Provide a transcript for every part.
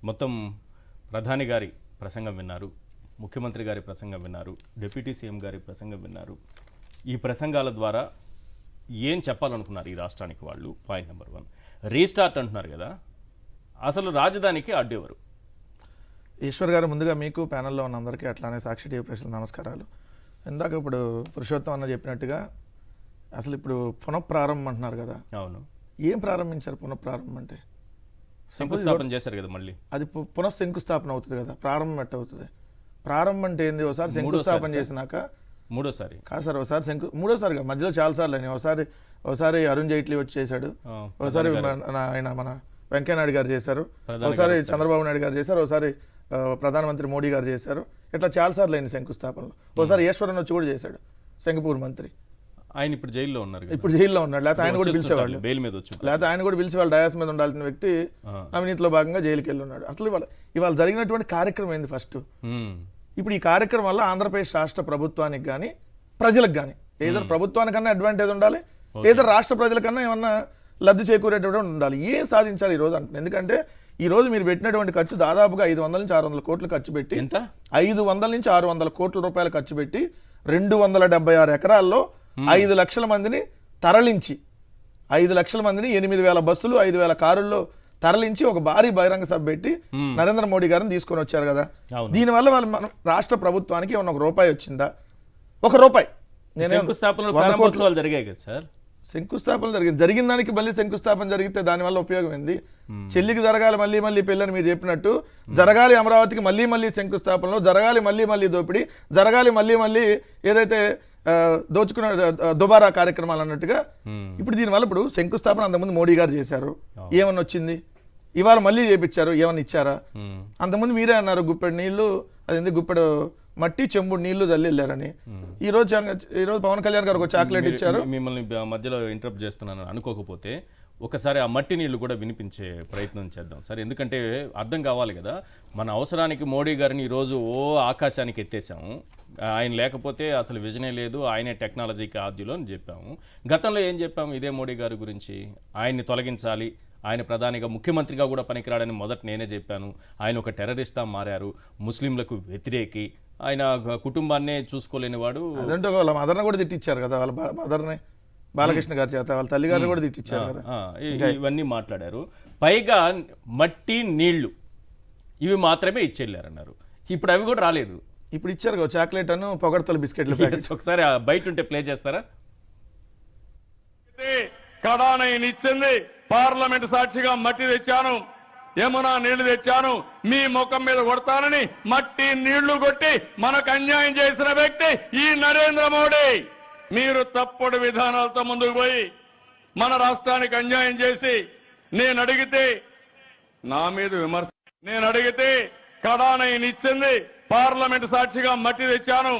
మొత్తం ప్రధాని గారి ప్రసంగం విన్నారు, ముఖ్యమంత్రి గారి ప్రసంగం విన్నారు, డిప్యూటీ సీఎం గారి ప్రసంగం విన్నారు. ఈ ప్రసంగాల ద్వారా ఏం చెప్పాలనుకున్నారు ఈ రాష్ట్రానికి వాళ్ళు? పాయింట్ నెంబర్ 1, రీస్టార్ట్ అంటున్నారు కదా, అసలు రాజధానికి అడ్డెవరు? ఈశ్వర్ గారు, ముందుగా మీకు ప్యానెల్లో ఉన్న అందరికీ అట్లానే సాక్షి టీవీ ప్రజలకు నమస్కారాలు. ఇందాక ఇప్పుడు పురుషోత్తం అన్న చెప్పినట్టుగా అసలు ఇప్పుడు పునఃప్రారంభం అంటున్నారు కదా. అవును, ఏం ప్రారంభించారు? పునఃప్రారంభం అంటే శంకుస్థాపన చేశారు కదా, మళ్ళీ అది పునఃశంకుస్థాపన అవుతుంది కదా, ప్రారంభం ఎట్ట అవుతుంది? ప్రారంభం అంటే ఏంది? ఒకసారి శంకుస్థాపన చేసినాక మూడోసారి కాదు సార్, ఒకసారి మూడోసారిగా మధ్యలో చాలాసార్లు అని ఒకసారి అరుణ్ జైట్లీ వచ్చి చేశాడు, ఒకసారి ఆయన మన వెంకయ్యనాయుడు గారు చేశారు, ఒకసారి చంద్రబాబు నాయుడు గారు చేశారు, ఒకసారి ప్రధానమంత్రి మోడీ గారు చేశారు. ఇట్లా చాలాసార్లు అయింది శంకుస్థాపనలు. ఒకసారి ఈశ్వరన్ వచ్చి కూడా చేశాడు, సింగపూర్ మంత్రి. ఆయన ఇప్పుడు జైల్లో ఉన్నారు, ఇప్పుడు జైల్లో ఉన్నాడు. లేకపోతే ఆయన కూడా పిలిచేవాళ్ళు, బెయిల్ మీద వచ్చి, లేకపోతే ఆయన కూడా పిలిచేవాళ్ళు. డయాస్ మీద ఉండాల్సిన వ్యక్తి అవినీతిలో భాగంగా జైలుకి వెళ్ళి ఉన్నాడు. అసలు ఇవాళ జరిగినటువంటి కార్యక్రమం ఏంది? ఫస్ట్ ఇప్పుడు ఈ కార్యక్రమం వల్ల ఆంధ్రప్రదేశ్ రాష్ట్ర ప్రభుత్వానికి కానీ ప్రజలకు కానీ ఏదో ప్రభుత్వానికన్నా అడ్వాంటేజ్ ఉండాలి, ఏదో రాష్ట్ర ప్రజలకన్నా ఏమన్నా లబ్ధి చేకూరేటటువంటి ఉండాలి. ఏం సాధించాలి ఈ రోజు అంటున్నాను. ఎందుకంటే ఈ రోజు మీరు పెట్టినటువంటి ఖర్చు దాదాపుగా 500 నుంచి 600 కోట్లు ఖర్చు పెట్టి, 500 నుంచి 600 కోట్ల రూపాయలు ఖర్చు పెట్టి 276 ఎకరాల్లో 5 లక్షల మందిని తరలించి, 5 లక్షల మందిని 8,000 బస్సులు 5,000 కారుల్లో తరలించి ఒక భారీ బహిరంగ సభ పెట్టి నరేంద్ర మోడీ గారిని తీసుకొని వచ్చారు కదా. దీనివల్ల వాళ్ళు మన రాష్ట్ర ప్రభుత్వానికి ఏమన్నా ఒక రూపాయి వచ్చిందా? ₹1. శంకుస్థాపనలు జరిగాయి కదా సార్. శంకుస్థాపన జరిగిన దానికి మళ్ళీ శంకుస్థాపన జరిగితే దానివల్ల ఉపయోగం ఏంది? చెల్లికి జరగాలి మళ్ళీ పెళ్ళని మీరు చెప్పినట్టు, జరగాలి అమరావతికి మళ్ళీ శంకుస్థాపనలో, జరగాలి మళ్ళీ దోపిడీ, జరగాలి మళ్ళీ ఏదైతే దోచుకున్న దుబారా కార్యక్రమాలు అన్నట్టుగా. ఇప్పుడు దీనివల్ల ఇప్పుడు శంకుస్థాపన అంతకుముందు మోడీ గారు చేశారు, ఏమన్నా వచ్చింది? ఇవాళ మళ్ళీ చేపించారు, ఏమన్నా ఇచ్చారా? అంతకుముందు మీరే అన్నారు గుప్పెడు నీళ్లు, అదేంది గుప్పెడు మట్టి చెంబుడు నీళ్లు జల్లి వెళ్ళారని. ఈ రోజు పవన్ కళ్యాణ్ గారు ఒక చాక్లెట్ ఇచ్చారు. మిమ్మల్ని మధ్యలో ఇంటరప్ట్ చేస్తున్నాను అనుకోకపోతే ఒకసారి ఆ మట్టి నీళ్లు కూడా వినిపించే ప్రయత్నం చేద్దాం సార్. ఎందుకంటే అర్థం కావాలి కదా, మన అవసరానికి మోడీ గారిని ఈరోజు ఆకాశానికి ఎత్తేసాము. ఆయన లేకపోతే అసలు విజనే లేదు, ఆయనే టెక్నాలజీకి ఆద్యులు అని చెప్పాము. గతంలో ఏం చెప్పాము ఇదే మోడీ గారి గురించి? ఆయన్ని తొలగించాలి, ఆయన ప్రధానిగా ముఖ్యమంత్రిగా కూడా పనికిరాడని మొదట నేనే చెప్పాను. ఆయన ఒక టెర్రరిస్ట్గా మారారు, ముస్లింలకు వ్యతిరేకి, ఆయన కుటుంబాన్నే చూసుకోలేని వాడు. అదంటే వాళ్ళ మదర్ని కూడా తిట్టించారు కదా, వాళ్ళ మదర్ని బాలకృష్ణ గారి చేత, వాళ్ళ తల్లిగారిని కూడా తిట్టించారు కదా. ఇవన్నీ మాట్లాడారు. పైగా మట్టి నీళ్లు ఇవి మాత్రమే ఇచ్చేళ్ళారన్నారు. ఇప్పుడు అవి కూడా రాలేదు. ఇప్పుడు ఇచ్చారు కదా చాక్లెట్ అను పొగడతలు బిస్కెట్లు. ఒకసారి బయట ఉంటే ప్లే చేస్తారా? కడానయినిచ్చింది, పార్లమెంట్ సాక్షిగా మట్టి తెచ్చాను, యమునా నీళ్లు తెచ్చాను, మీ ముఖం మీద కొడతానని మట్టి నీళ్లు కొట్టి మనకు అన్యాయం చేసిన వ్యక్తి ఈ నరేంద్ర మోడీ. మీరు తప్పుడు విధానాలతో ముందుకు పోయి మన రాష్ట్రానికి అన్యాయం చేసి, నేను అడిగితే నా మీద విమర్శ, నేను అడిగితే కడానయినిచ్చింది, పార్లమెంట్ సాక్షిగా మట్టి తెచ్చాను,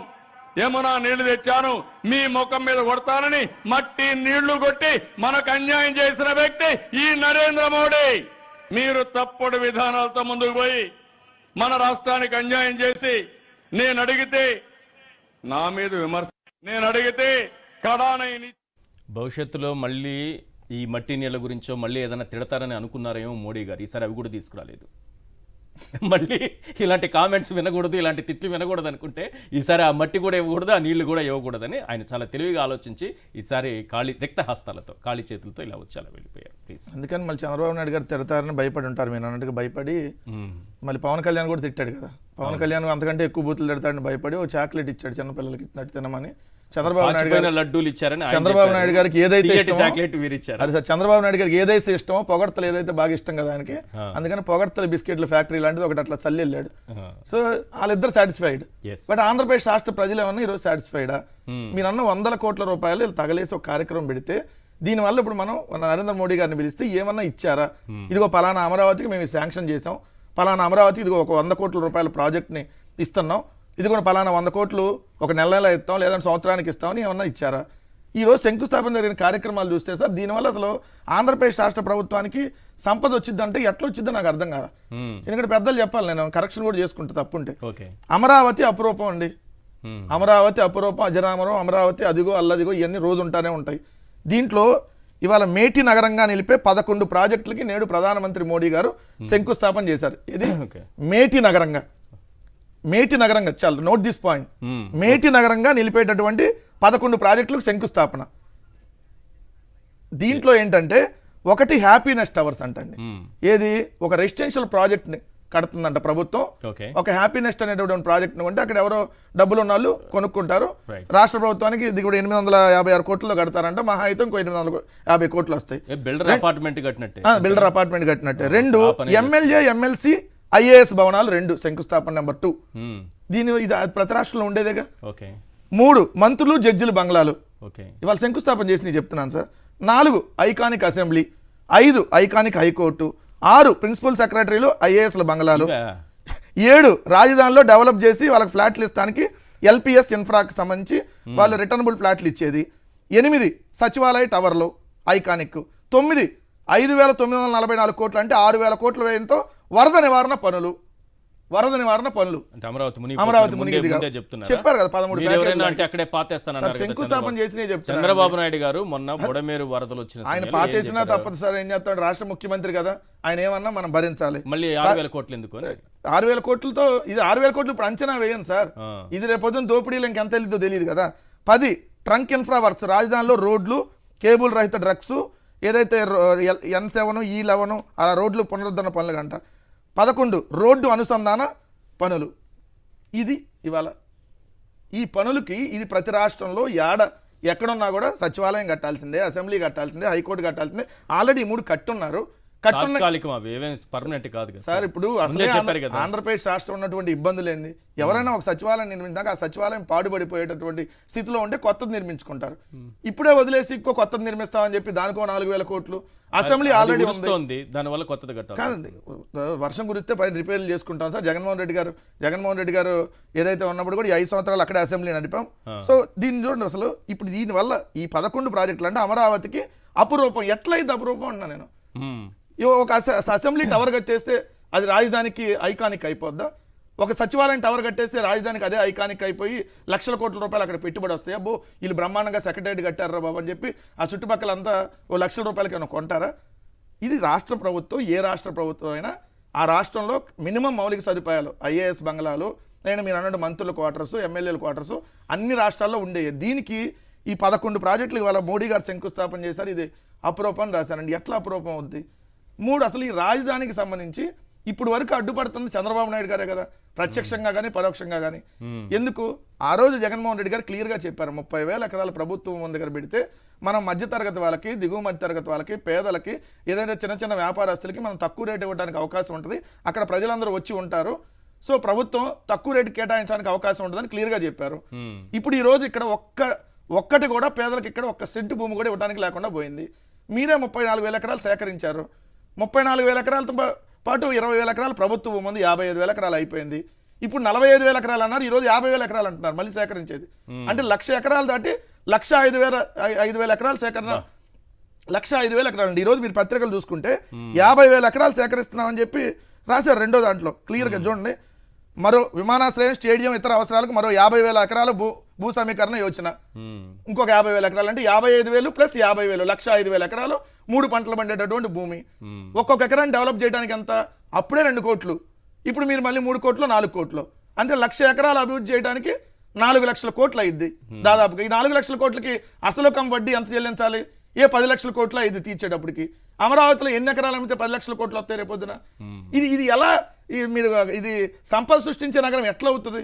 యమునా నీళ్లు తెచ్చాను, మీ ముఖం మీద కొడతానని మట్టి నీళ్లు కొట్టి మనకు అన్యాయం చేసిన వ్యక్తి ఈ నరేంద్ర మోడీ. మీరు తప్పుడు విధానాలతో ముందుకు పోయి మన రాష్ట్రానికి అన్యాయం చేసి, నేను అడిగితే నా మీద విమర్శ, నేను అడిగితే కడానయిని. భవిష్యత్తులో మళ్ళీ ఈ మట్టి నీళ్ళ గురించో మళ్ళీ ఏదైనా తిడతారని అనుకున్నారేమో మోడీ గారు. ఈసారి అవి కూడా తీసుకురాలేదు. మళ్ళీ ఇలాంటి కామెంట్స్ వినకూడదు, ఇలాంటి తిట్లు వినకూడదు అనుకుంటే ఈసారి ఆ మట్టి కూడా ఇవ్వకూడదు, ఆ నీళ్లు కూడా ఇవ్వకూడదని ఆయన చాలా తెలివిగా ఆలోచించి ఈసారి రిక్త హస్తాలతో, ఖాళీ చేతులతో ఇలా వచ్చి అలా వెళ్ళిపోయారు. ప్లీజ్. అందుకని మళ్ళీ చంద్రబాబు నాయుడు గారు తిడతారని భయపడి ఉంటారు, మీరు అన్నట్టుగా భయపడి. మళ్ళీ పవన్ కళ్యాణ్ కూడా తిట్టాడు కదా, పవన్ కళ్యాణ్ అంతకంటే ఎక్కువ బూతులు తిడతాడని భయపడి ఓ చాక్లెట్ ఇచ్చాడు చిన్నపిల్లలకి ఇచ్చినట్టు తినమని. చంద్రబాబు నాయుడు గారికి ఏదైతే చంద్రబాబు నాయుడు గారికి ఏదైతే ఇష్టమో, పొగడ్తలు ఏదైతే బాగా ఇష్టం కదా ఆయనకి, అందుకని పొగడ్తల బిస్కెట్ల ఫ్యాక్టరీ లాంటిది ఒకటి అట్లా చల్లి వెళ్ళాడు. సో వాళ్ళిద్దరు సాటిస్ఫైడ్. బట్ ఆంధ్రప్రదేశ్ రాష్ట్ర ప్రజలు ఏమన్నా ఈరోజు సాటిస్ఫైడా? మీరు అన్న 100 కోట్ల రూపాయలు తగలేసి ఒక కార్యక్రమం పెడితే, దీనివల్ల ఇప్పుడు మనం నరేంద్ర మోడీ గారిని పిలిస్తే ఏమన్నా ఇచ్చారా? ఇదిగో పలానా అమరావతికి మేము శాంక్షన్ చేసాం, పలానా అమరావతి ఇదిగో ఒక 100 కోట్ల రూపాయల ప్రాజెక్ట్ని ఇస్తున్నాం, ఇది కూడా పలానా 100 కోట్లు ఒక నెల ఇస్తాం లేదంటే సంవత్సరానికి ఇస్తామని ఏమన్నా ఇచ్చారా? ఈరోజు శంకుస్థాపన జరిగిన కార్యక్రమాలు చూస్తే సార్, దీనివల్ల అసలు ఆంధ్రప్రదేశ్ రాష్ట్ర ప్రభుత్వానికి సంపద వచ్చిందంటే ఎట్లా వచ్చిందో నాకు అర్థం కాదు. ఎందుకంటే పెద్దలు చెప్పాలి, నేను కరెక్షన్ కూడా చేసుకుంటే తప్పుంటే. అమరావతి అపురూపం అండి, అమరావతి అపురూపం, అజరామరం, అమరావతి అదిగో అల్లదిగో ఇవన్నీ రోజు ఉంటానే ఉంటాయి. దీంట్లో ఇవాళ మేటి నగరంగా నిలిపే 11 ప్రాజెక్టులకి నేడు ప్రధానమంత్రి మోడీ గారు శంకుస్థాపన చేశారు. ఇది ఓకే. మేటి నగరంగా చాలు నోట్ దిస్ పాయింట్. మేటి నగరంగా నిలిపేటటువంటి 11 ప్రాజెక్టులకు శంకుస్థాపన. దీంట్లో ఏంటంటే ఒకటి హ్యాపీనెస్ టవర్స్ అంటండి. ఏది ఒక రెసిడెన్షియల్ ప్రాజెక్ట్ని కడుతుందంట ప్రభుత్వం. ఓకే. ఒక హ్యాపీనెస్ అనేటువంటి ప్రాజెక్ట్ ఉంటే అక్కడ ఎవరో డబ్బులు ఉన్న వాళ్ళు కొనుక్కుంటారు. Right. రాష్ట్ర ప్రభుత్వానికి ఇది కూడా 856 కోట్లలో కడతారంట. మహా అయితే ఇంకో 850 కోట్లు వస్తాయి. బిల్డర్ అపార్ట్మెంట్ కట్టినట్టే. బిల్డర్ అపార్ట్మెంట్ కట్టినట్టే. 2 ఆ పని ఎమ్మెల్యే ఎమ్మెల్సీ IAS భవనాలు 2 శంకుస్థాపన నెంబర్ 2. దీని ఇది ప్రతి రాష్ట్రంలో ఉండేదేగా. ఓకే. 3 మంత్రులు జడ్జిల బంగ్లాలు ఓకే. ఇవాళ శంకుస్థాపన చేసి నేను చెప్తున్నాను sir. 4 iconic assembly, 5 iconic high court, 6 principal సెక్రటరీలు IASల బంగ్లాలు, 7 రాజధానిలో డెవలప్ చేసి వాళ్ళకి ఫ్లాట్లు ఇస్తానికి LPS ఇన్ఫ్రాకి సంబంధించి వాళ్ళు రిటర్నబుల్ ఫ్లాట్లు ఇచ్చేది, 8 సచివాలయ టవర్లు ఐకానిక్, 9 5,944 కోట్లు అంటే 6,000 కోట్ల వ్యయంతో వరద నివారణ పనులు. అంటే అమరావతి మునిగిది చెప్పారు కదా 13 అంటే అక్కడే పాతేస్తానన్నారు కదా శంకుస్థాపన చేసి చెప్తాను. చంద్రబాబు నాయుడు గారు మొన్న బుడమేరు వరదలు వచ్చిన ఆయన సమయంలో పాతేసినా తప్పదు సార్. ఏం చేస్తాడు, రాష్ట్ర ముఖ్యమంత్రి కదా, ఆయన ఏమన్నా మనం భరించాలి. మళ్ళీ 6,000 కోట్లు ఎందుకు అని? 6,000 కోట్లతో ఇది 6,000 కోట్లు ఇప్పుడు అంచనా వేయండి సార్. ఇది రేపొద్దున దోపిడీలు ఇంకెంత వెళ్తుందో తెలియదు కదా. 10 ట్రంక్ ఇన్ఫ్రా వర్క్స్, రాజధానిలో రోడ్లు, కేబుల్ రహిత డ్రగ్స్, ఏదైతే N7 E11 ఆ రోడ్లు పునరుద్ధరణ పనులు గంట. 11 రోడ్డు అనుసంధాన పనులు. ఇది ఇవాళ ఈ పనులకి ఇది ప్రతి రాష్ట్రంలో ఎక్కడున్నా కూడా సచివాలయం కట్టాల్సిందే, అసెంబ్లీ కట్టాల్సిందే, హైకోర్టు కట్టాల్సిందే. ఆల్రెడీ 3 కట్టున్నారు. పర్మనెంట్ కాదు సార్. ఇప్పుడు ముందే చెప్పారు కదా. ఆంధ్రప్రదేశ్ రాష్ట్రం ఉన్నటువంటి ఇబ్బందులు ఏంది, ఎవరైనా ఒక సచివాలయం నిర్మించాక ఆ సచివాలయం పాడుపడిపోయేటటువంటి స్థితిలో ఉంటే కొత్తది నిర్మించుకుంటారు. ఇప్పుడే వదిలేసి ఇంకో కొత్తది నిర్మిస్తామని చెప్పి దానికో 4,000 కోట్లు. అసెంబ్లీ ఆల్రెడీ ఉంది, దానివల్ల కొత్తది కట్టాలి. కాదండి, వర్షం కురిస్తే పైన రిపేర్లు చేసుకుంటాం సార్. జగన్మోహన్ రెడ్డి గారు ఏదైతే ఉన్నప్పుడు కూడా 5 సంవత్సరాలు అక్కడే అసెంబ్లీ నడిపాం. సో దీన్ని చూడండి అసలు ఇప్పుడు దీనివల్ల ఈ 11 ప్రాజెక్టులు అంటే అమరావతికి అపురూపం. ఎట్లయితే అపురూపం అన్నా నేను. ఒక అసెంబ్లీ టవర్ కట్టేస్తే అది రాజధానికి ఐకానిక్ అయిపోద్దా? ఒక సచివాలయం టవర్ కట్టేస్తే రాజధానికి అదే ఐకానిక్ అయిపోయి లక్షల కోట్ల రూపాయలు అక్కడ పెట్టుబడి వస్తాయి. అబ్బో వీళ్ళు బ్రహ్మాండంగా సెక్రటరీ కట్టారా బాబు అని చెప్పి ఆ చుట్టుపక్కల అంతా ఓ లక్షల రూపాయలకి ఏమైనా కొంటారా? ఇది రాష్ట్ర ప్రభుత్వం, ఏ రాష్ట్ర ప్రభుత్వం అయినా ఆ రాష్ట్రంలో మినిమం మౌలిక సదుపాయాలు, IAS బంగ్లాలు, లేదా మీరు అన్నట్టు మంత్రుల క్వార్టర్స్, ఎమ్మెల్యేల క్వార్టర్స్ అన్ని రాష్ట్రాల్లో ఉండేవి. దీనికి ఈ 11 ప్రాజెక్టులు ఇవాళ మోడీ గారు శంకుస్థాపన చేశారు. ఇది అపురూపం రాశారండి. ఎట్లా అపురూపం అవుద్ది? 3 అసలు ఈ రాజధానికి సంబంధించి ఇప్పుడు వరకు అడ్డుపడుతుంది చంద్రబాబు నాయుడు గారే కదా, ప్రత్యక్షంగా కానీ పరోక్షంగా కానీ. ఎందుకు? ఆ రోజు జగన్మోహన్ రెడ్డి గారు క్లియర్గా చెప్పారు, 30,000 ఎకరాల ప్రభుత్వం దగ్గర పెడితే మనం మధ్యతరగతి వాళ్ళకి, దిగువ మధ్యతరగతి వాళ్ళకి, పేదలకి, ఏదైతే చిన్న చిన్న వ్యాపారస్తులకి మనం తక్కువ రేటు ఇవ్వడానికి అవకాశం ఉంటుంది. అక్కడ ప్రజలందరూ వచ్చి ఉంటారు. సో ప్రభుత్వం తక్కువ రేటు కేటాయించడానికి అవకాశం ఉంటుందని క్లియర్గా చెప్పారు. ఇప్పుడు ఈ రోజు ఇక్కడ ఒక్కటి కూడా పేదలకు ఇక్కడ 1 సెంటు భూమి కూడా ఇవ్వడానికి లేకుండా పోయింది. మీరే 34,000 ఎకరాలు సేకరించారు. 34,000 ఎకరాలతో పాటు 20,000 ఎకరాలు ప్రభుత్వ భూమి ఉంది, 55,000 ఎకరాలు అయిపోయింది. ఇప్పుడు 45,000 ఎకరాలు అన్నారు, ఈరోజు 50,000 ఎకరాలు అంటున్నారు మళ్ళీ సేకరించేది. అంటే 1,00,000 ఎకరాలు దాటి 1,05,000 ఎకరాలు సేకరణ, 1,05,000 ఎకరాలు అండి. ఈరోజు మీరు పత్రికలు చూసుకుంటే 50,000 ఎకరాలు సేకరిస్తున్నామని చెప్పి రాశారు. రెండో దాంట్లో క్లియర్గా చూడండి, మరో విమానాశ్రయం, స్టేడియం, ఇతర అవసరాలకు మరో 50,000 ఎకరాలు భూ సమీకరణ యోచన. ఇంకొక 50,000 ఎకరాలు అంటే 55,000 ప్లస్ 50,000, 1,05,000 ఎకరాలు 3 పంటలు పండేటటువంటి భూమి. ఒక్కొక్క ఎకరాన్ని డెవలప్ చేయడానికి ఎంత? అప్పుడే 2 కోట్లు, ఇప్పుడు మీరు మళ్ళీ 3 కోట్లు 4 కోట్లు అంటే 1,00,000 ఎకరాలు అభివృద్ధి చేయడానికి 4 లక్షల కోట్లు అయింది దాదాపుగా. ఈ 4 లక్షల కోట్లకి అసలు కం వడ్డీ ఎంత చెల్లించాలి? 10 లక్షల కోట్ల ఇది తీర్చేటప్పటికి. అమరావతిలో ఎన్ని ఎకరాలు అమ్మితే 10 లక్షల కోట్లు వస్తాయి రేపొద్దున? ఇది ఎలా మీరు ఇది సంపద సృష్టించే నగరం ఎట్లా అవుతుంది?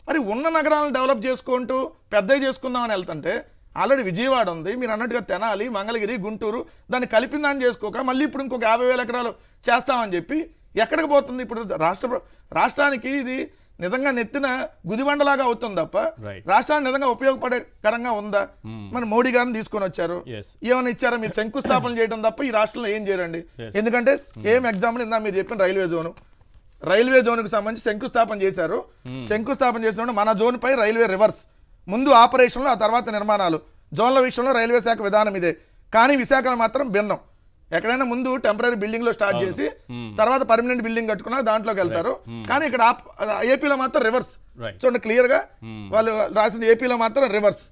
మరి ఉన్న నగరాలను డెవలప్ చేసుకుంటూ పెద్దవి చేసుకుందామని వెళ్తుంటే ఆల్రెడీ విజయవాడ ఉంది, మీరు అన్నట్టుగా తెనాలి, మంగళగిరి, గుంటూరు, దాన్ని కలిపిందాన్ని చేసుకోక మళ్ళీ ఇప్పుడు ఇంకొక 50,000 ఎకరాలు చేస్తామని చెప్పి ఎక్కడికి పోతుంది? ఇప్పుడు రాష్ట్రానికి ఇది నిజంగా నెత్తిన గుదిబండలాగా అవుతుంది తప్ప రాష్ట్రానికి నిజంగా ఉపయోగపడేకరంగా ఉందా? మన మోడీ గారిని తీసుకొని వచ్చారు, ఏమైనా ఇచ్చారా? మీరు శంకుస్థాపన చేయడం తప్ప ఈ రాష్ట్రంలో ఏం చేయరండి. ఎందుకంటే ఏం ఎగ్జాంపుల్ ఇందా మీరు చెప్పిన రైల్వే జోన్కి సంబంధించి శంకుస్థాపన చేశారు. శంకుస్థాపన చేసినప్పుడు మన జోన్ పై రైల్వే రివర్స్, ముందు ఆపరేషన్లు, ఆ తర్వాత నిర్మాణాలు. జోన్ల విషయంలో రైల్వే శాఖ విధానం ఇదే, కానీ విశాఖలో మాత్రం భిన్నం. ఎక్కడైనా ముందు టెంపరీ బిల్డింగ్ లో స్టార్ట్ చేసి తర్వాత పర్మనెంట్ బిల్డింగ్ కట్టుకున్నా దాంట్లోకి వెళ్తారు. కానీ ఇక్కడ ఏపీలో మాత్రం రివర్స్. చూడండి క్లియర్ గా వాళ్ళు రాసింది, ఏపీలో మాత్రం రివర్స్.